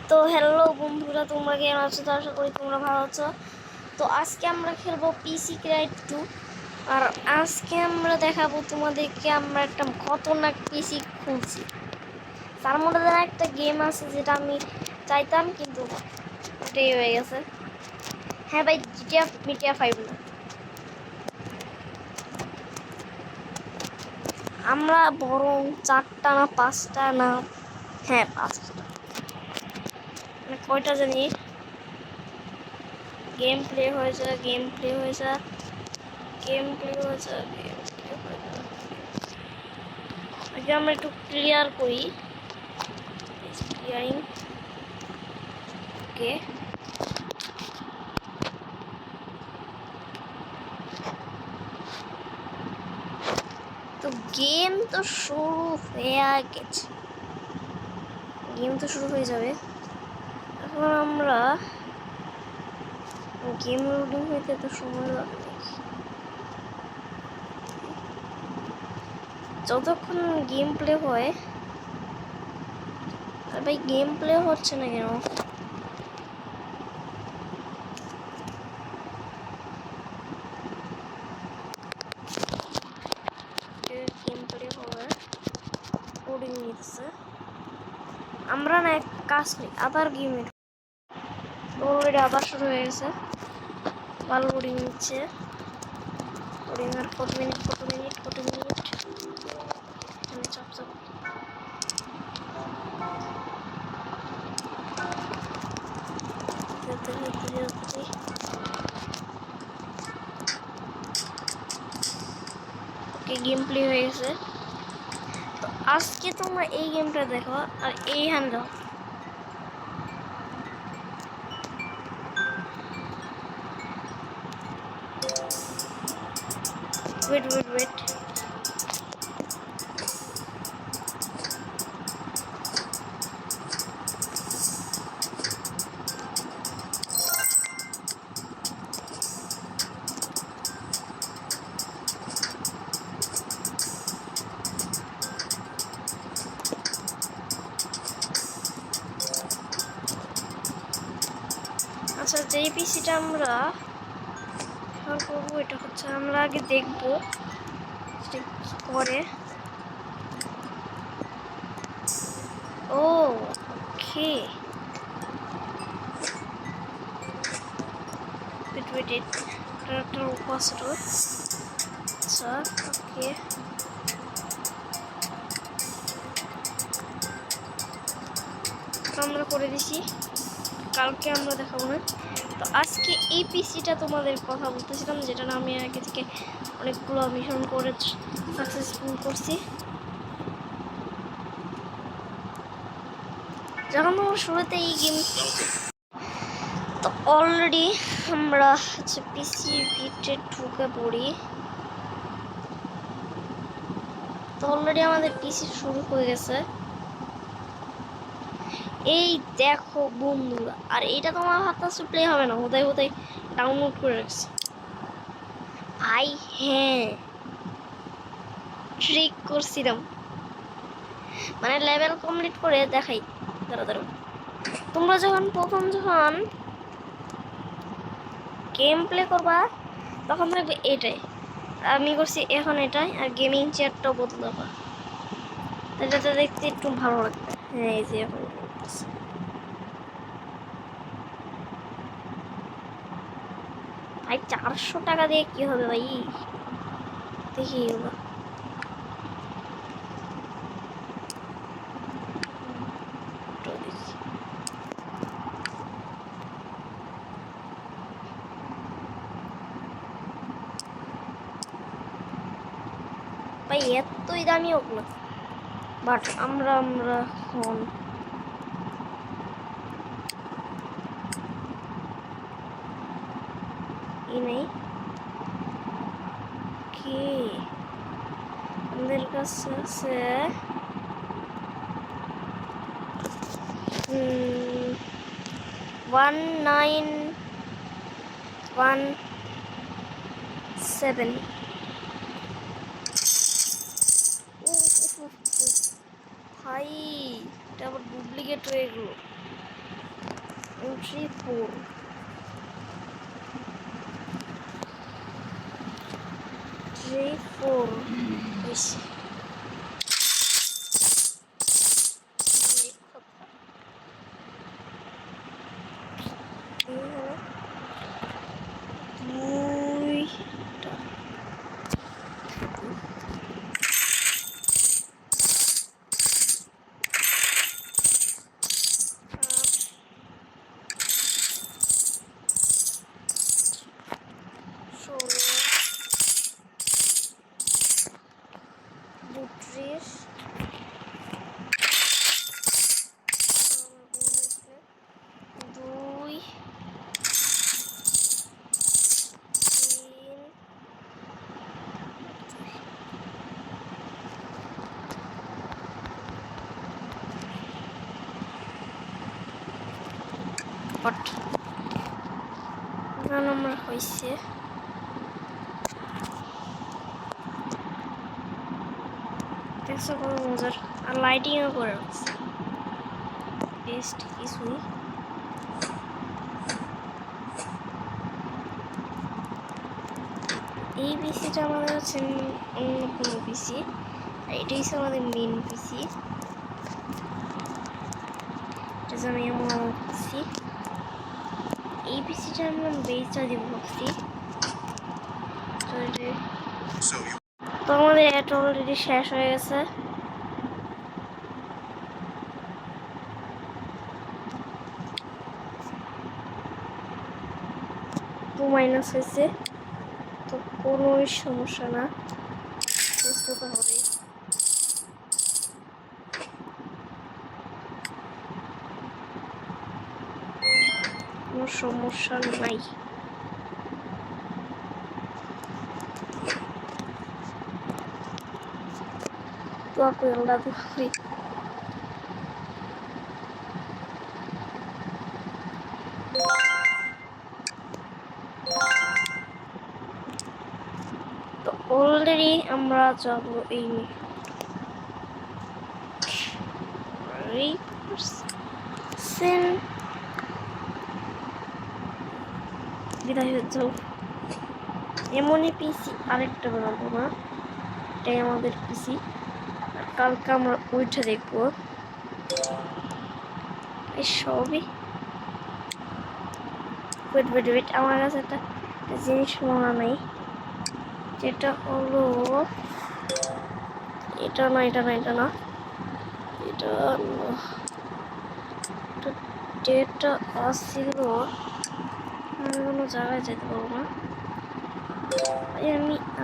তো হ্যালো বন্ধুরা, তোমরা কেমন আছো? তো আশা করি তোমরা ভালো আছো। তো আজকে আমরা খেলবো পিসি ক্রাইট 2। আর আজকে আমরা দেখাবো তোমাদেরকে আমরা একটা খতরনাক পিসি খুলছি। তার মধ্যে একটা গেম আছে যেটা আমি চাইতাম, কিন্তু এটাই হয়ে গেছে। হ্যাঁ ভাই, জিটিএ 5 না, আমরা বরং 4টা না 5টা না, হ্যাঁ 5টা, মানে কয়টা জানি গেম প্লে হয়েছে। আগে আমরা একটু ক্লিয়ার করি। ক্লিয়ারিং, ওকে। তো গেম তো শুরু হয়ে গেছে, যাবে। এখন আমরা গেম লোডিং হইতে তো সময় লাগবে, যতক্ষণ গেম প্লে হয়। আর ভাই গেম প্লে হচ্ছে না কেন? গেম প্লে হবে, লোডিং নিচ্ছে। আমরা না এক কাজ করি, আবার গেমের অলরেডি আবার শুরু হয়ে গেছে। ভালো লোডিং নিচ্ছে। লোডিং আর কত মিনিট চাপ ওকে, গেম প্লে হয়ে গেছে। তো আজকে তোমরা এই গেমটা দেখো আর এই হ্যান্ড দাও। ওয়েট, আচ্ছা, যেই পিসিটা আমরা করবো এটা হচ্ছে, আমরা আগে দেখবো কি করে। ওকে, একটা ক্যাপাসিটর। আচ্ছা, ওকে, আমরা করে দিছি। কালকে আমরা দেখাবো না। তো আজকে এই পিসিটা তোমাদের কথা বলতেছিলাম, যেটা না আমি আগে থেকে অনেকগুলো মিশন করে সাকসেসফুল করছি। যখন আমরা শুরুতে এই গেম, তো অলরেডি আমরা হচ্ছে পিসি ভিটে ঢুকে পড়ি। তো অলরেডি আমাদের পিসি শুরু হয়ে গেছে। এই দেখো বন্ধুরা, আর এইটা তোমার হাত কাছে প্লে হবে না, হোদাই ডাউনলোড করে রাখছি ভাই। হ্যাঁ, ট্রিক করছিলাম, মানে লেভেল কমপ্লিট করে দেখাই। দাঁড়া, তোমরা যখন গেম প্লে করবা তখন থাকবে এটাই। আমি করছি এখন এটাই, আর গেমিং চেয়ারটাও বদলাবা, এটাতে দেখতে একটু ভালো লাগবে। হ্যাঁ, এই যে এখন ভাই 400 টাকা দিয়ে কি হবে ভাই? দেখি এগুলো। ভাই এতই দামি হোক না, বাট আমরা এখন নেই কি আমাদের কাছে আছে। 1917। ভাই এটা আবার ডুপ্লিকেট হয়ে গেল। entry 4 3 4 হয়েছে নম্বর হয়েছে দেখছো কত মজার আর লাইটিংও করে রাখছে বেস্ট কিছুই এই পিসিটা আমাদের হচ্ছে অন্য কোনো পিসি এটাই হচ্ছে আমাদের মেন পিসি এটা আমি এমন পিসি এই পিসিটা আমরা বেচটা দিব ভাবছি তো আমাদের এটা অলরেডি শেষ হয়ে গেছে মাইনাস হয়েছে তো কোনো সমস্যা না বুঝতে তো হবেই কোনো সমস্যা নাই তো আল্লাহ দুই তো অলরেডি আমরা যাব এই বিদায় হচ্ছে এমনই পিসি আরেকটা বানাবো না এটাই আমাদের পিসি কালকে আমরা উঠে দেখবো এই সবই ওয়েট আমার কাছে একটা জিনিস মনে নেই যেটা হলো এটা না এটা যেটা আসছিল আমি কোনো জায়গায় যেতে পারবো না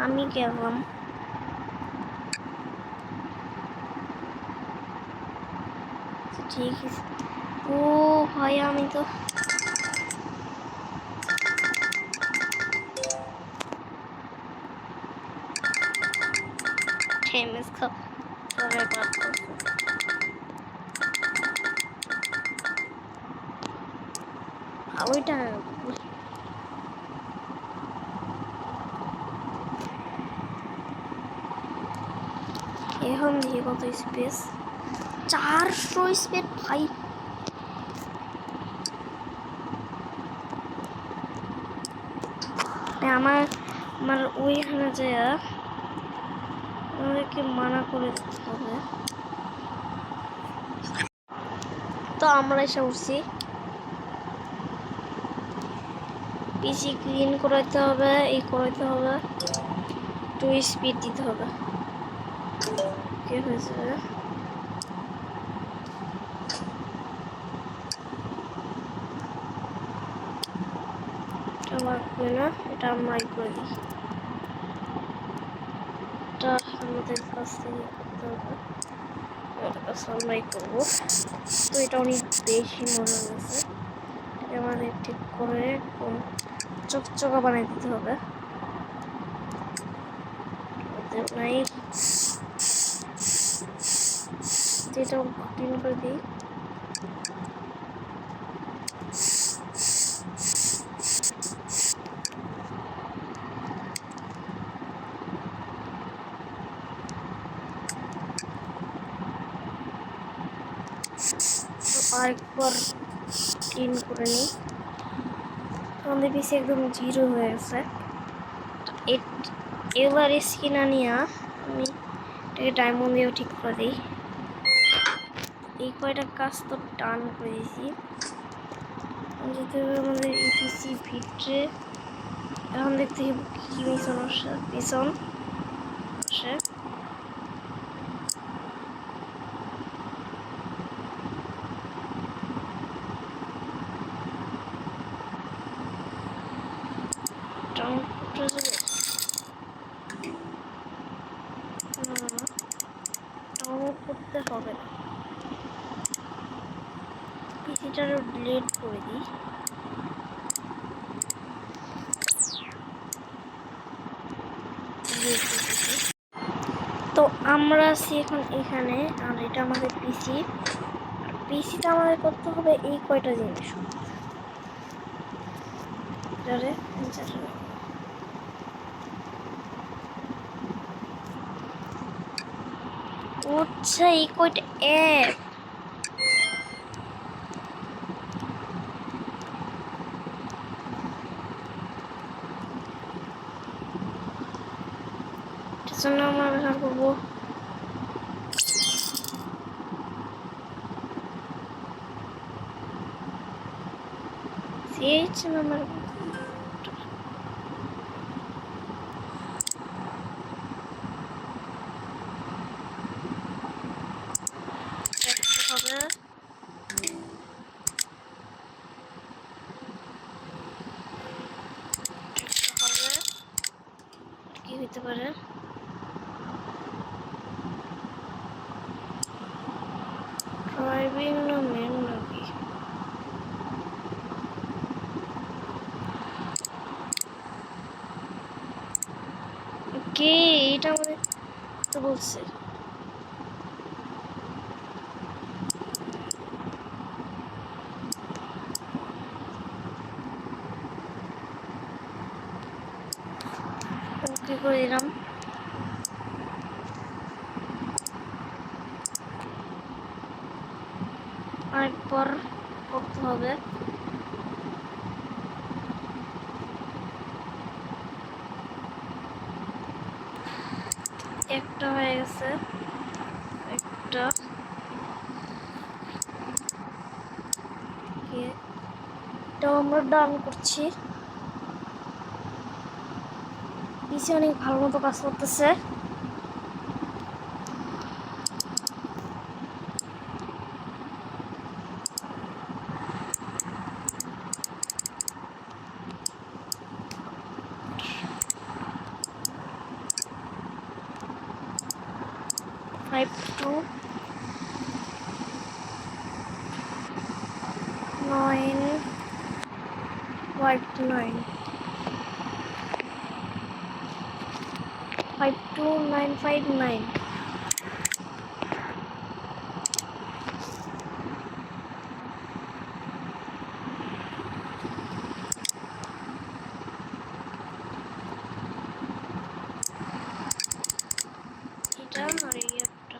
আমি গেলাম ঠিক আছে ও ভাই আমি তো Famous cup. ওইটা এখন দিয়ে কত স্পেস 400 স্পেস ভাই আমার ওইখানে যায় আমাদেরকে মানা করে দিতে হবে তো আমরা এসে উঠছি পিসি ক্লিন করাইতে হবে এই করাইতে হবে 2 স্পিড দিতে হবে কি হয়েছে এটা লাগবে না এটা আমরাই করে দিই এটা আমাদের কাছ থেকে করতে হবে এটা কাছে আমরাই করবো তো এটা অনেক বেশি মজা হয়েছে আমাদের ঠিক করে চকচকা বানিয়ে দিতে হবে নাই যেটা ক্লিন করে দিই আরেকবার ক্লিন করে নিই। আমাদের পিসি একদম জিরো হয়ে গেছে। এবার স্কিন আনিয়া আমি এটাকে ডায়মন্ড দিয়েও ঠিক করে দিই। এই কয়টা কাজ তো টান করে দিয়েছি। যেতে হবে আমাদের ইপিসি ভিতরে। এখন দেখতে কি মিশন আসে, পিছন আসে। ডাউনলোড করতে হবে না, পিসিটারও ডিলিট করে দিই। তো আমরা আছি এখন এখানে, আর এটা আমাদের পিসি। আর পিসিটা আমাদের করতে হবে এই কয়টা জিনিস। আচ্ছা, এই কয়টা অ্যাপ। এটার জন্য আমরা ব্যবহার করবো CH নাম্বার। হবে কি হইতে পারে? ড্রাইভিং না মেন নাকি? কে এটা আমাদের তো বলছে। ওকে করে দিলাম। আরেকবার করতে হবে। একটা হয়ে গেছে, একটা এটাও আমরা ডান করছি। পিসি অনেক ভালো মতো কাজ করতেছে। 52959 52959। এটা আর এই একটা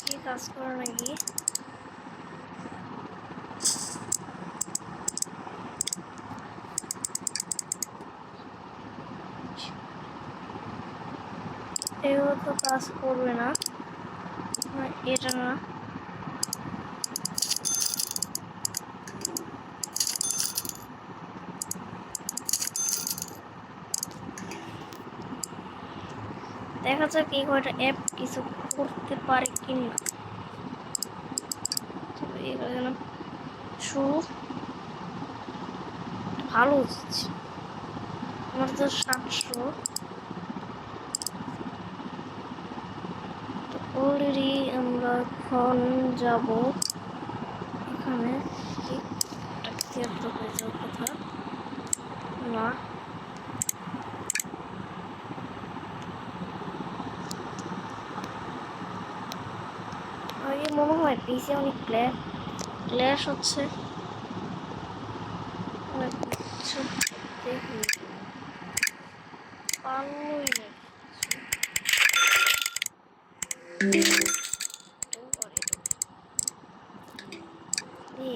কি কাজ করে নাকি? এগুলো তো কাজ করবে না, এটা না। দেখা যাক এই কয়টা অ্যাপ কিছু করতে পারে কিনা। এখানে শুরু ভালো হচ্ছে। আমার তো 700 অলরেডি। আমরা এখন যাব এখানে। হয়ে যাওয়ার কথা না। আগে মনে হয় পিসি অনেক ক্ল্যাশ হচ্ছে। দেখুন পারলই না।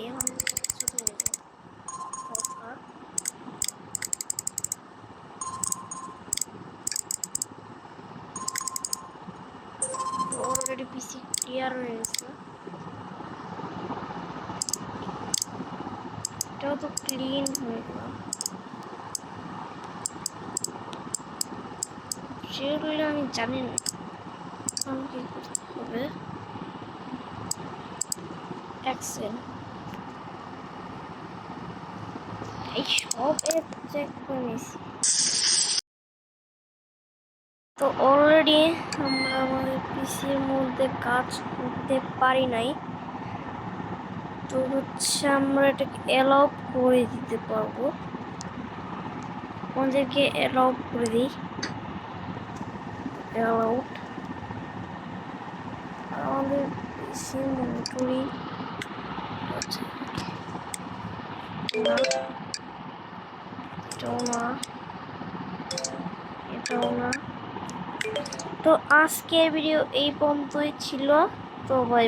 এখন হয়ে গেছে। এটাও তো ক্লিন হয়ে গেল। সেগুলো আমি জানি না কি করতে হবে। এক্সেল এই সব অ্যাপ চেক করে নিয়েছি। তো অলরেডি আমরা আমাদের পিসির মধ্যে কাজ করতে পারি নাই। তো হচ্ছে আমরা এটাকে অ্যালাউ করে দিতে পারবো। আমাদেরকে অ্যালাউ করে দিই। অ্যালাউড আমাদের পিসি মনিটরিং এটাও না, এটাও না। তো আজকের ভিডিও এই পর্যন্তই ছিল। তো ভাই